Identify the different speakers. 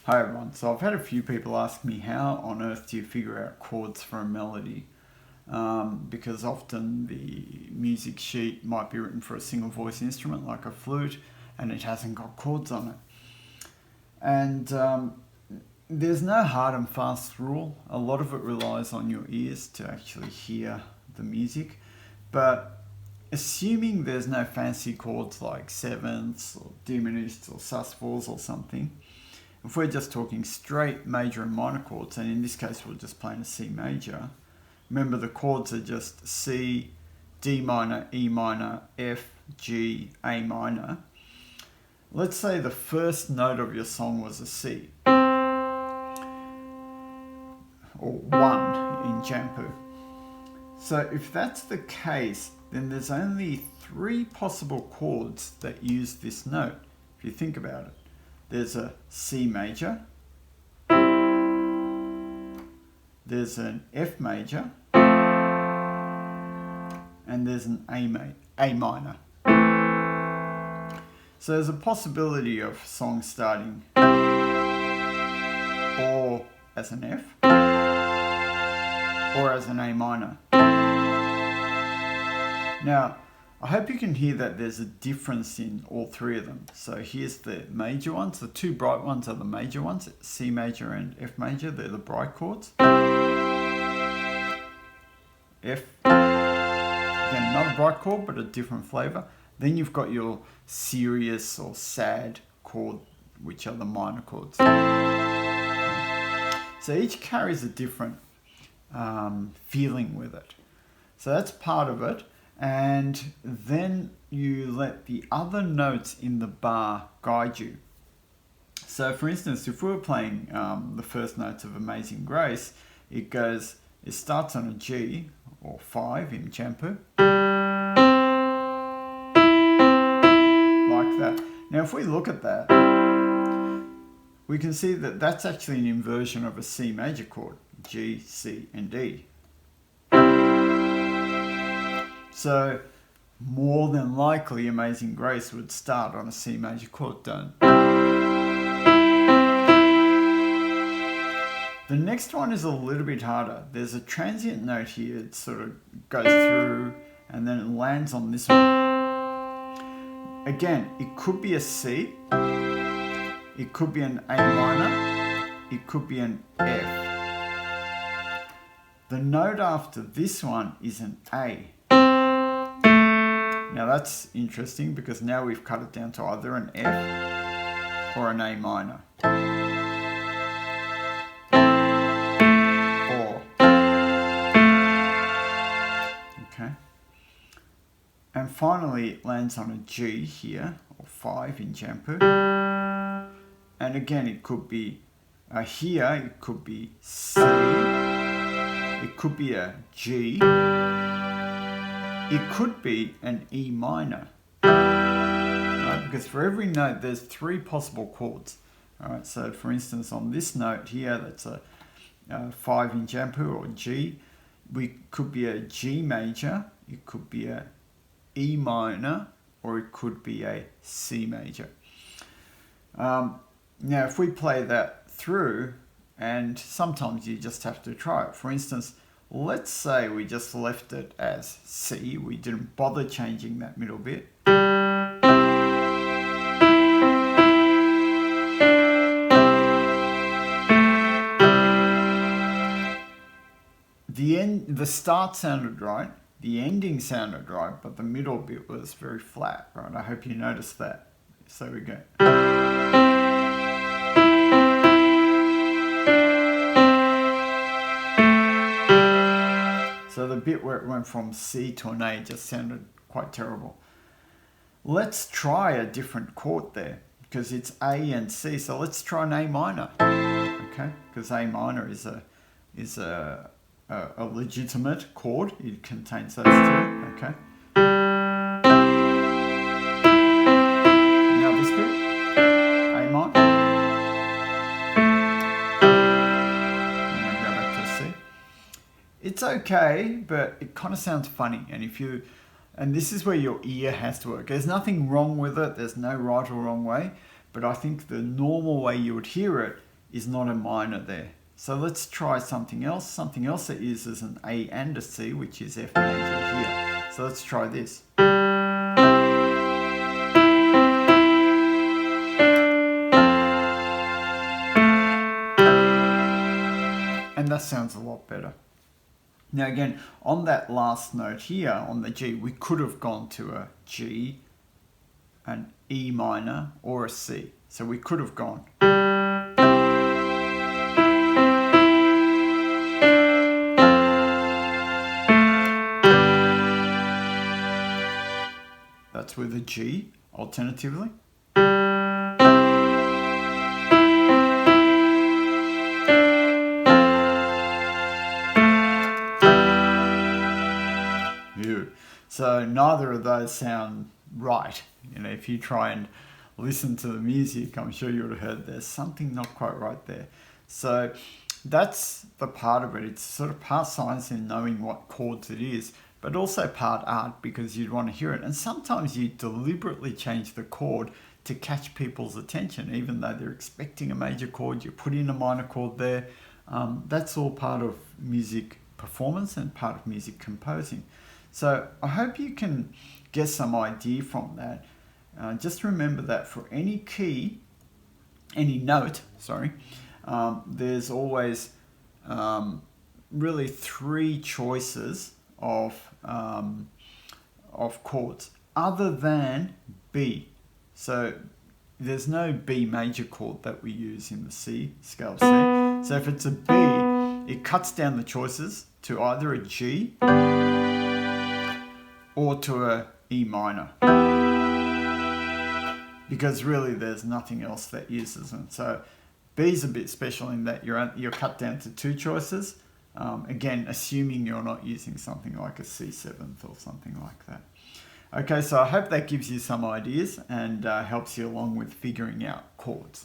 Speaker 1: Hi everyone, so I've had a few people ask me how on earth do you figure out chords for a melody, because often the music sheet might be written for a single voice instrument like a flute and it hasn't got chords on it. And there's no hard and fast rule. A lot of it relies on your ears to actually hear the music, but assuming there's no fancy chords like sevenths or diminished or sus4s or something, if we're just talking straight major and minor chords, and in this case we're just playing a C major, remember the chords are just C, D minor, E minor, F, G, A minor. Let's say the first note of your song was a C, or 1 in JIANPU. So if that's the case, then there's only 3 possible chords that use this note, if you think about it. There's a C major, there's an F major, and there's an A minor. So there's a possibility of songs starting or as an F or as an A minor. Now, I hope you can hear that there's a difference in all 3 of them. So here's the major ones. The 2 bright ones are the major ones, C major and F major. They're the bright chords. F, again, not a bright chord, but a different flavor. Then you've got your serious or sad chord, which are the minor chords. So each carries a different feeling with it. So that's part of it. And then you let the other notes in the bar guide you. So for instance, if we were playing the first notes of Amazing Grace, it starts on a G, or 5 in JIANPU, like that. Now if we look at that, we can see that that's actually an inversion of a C major chord, G, C, and D. So, more than likely, Amazing Grace would start on a C major chord tone. The next one is a little bit harder. There's a transient note here. It sort of goes through and then it lands on this one. Again, it could be a C, it could be an A minor, it could be an F. The note after this one is an A. Now that's interesting because now we've cut it down to either an F or an A minor. Okay. And finally it lands on a G here, or 5 in JIANPU. And again it could be here, it could be C, it could be a G, it could be an E minor, right? Because for every note there's 3 possible chords. All right, so for instance on this note here, that's a 5 in JIANPU or G, we could be a G major, it could be a E minor, or it could be a C major. Now if we play that through, and sometimes you just have to try it. For instance, let's say we just left it as C, we didn't bother changing that middle bit. The start sounded right, the ending sounded right, but the middle bit was very flat, right? I hope you noticed that. So we go. So the bit where it went from C to an A just sounded quite terrible. Let's try a different chord there, because it's A and C, so let's try an A minor, okay? Because A minor is a legitimate chord. It contains those 2, okay? Now this bit, A minor. I'm going to go back to C. It's okay, but it kind of sounds funny. And this is where your ear has to work. There's nothing wrong with it. There's no right or wrong way. But I think the normal way you would hear it is not a minor there. So let's try something else. Something else that uses an A and a C, which is F major here. So let's try this. And that sounds a lot better. Now again, on that last note here, on the G, we could have gone to a G, an E minor, or a C. So we could have gone. That's with a G, alternatively. So neither of those sound right. You know, if you try and listen to the music, I'm sure you would have heard there's something not quite right there. So that's the part of it. It's sort of part science in knowing what chords it is, but also part art because you'd want to hear it. And sometimes you deliberately change the chord to catch people's attention, even though they're expecting a major chord, you put in a minor chord there. That's all part of music performance and part of music composing. So I hope you can get some idea from that. Just remember that for any key, any note, there's always really three choices of chords other than B. So there's no B major chord that we use in the C scale C. So if it's a B, it cuts down the choices to either a G or to a E minor, because really there's nothing else that uses them. So B's a bit special in that you're cut down to two choices, again assuming you're not using something like a C7th or something like that. Okay, so I hope that gives you some ideas and helps you along with figuring out chords.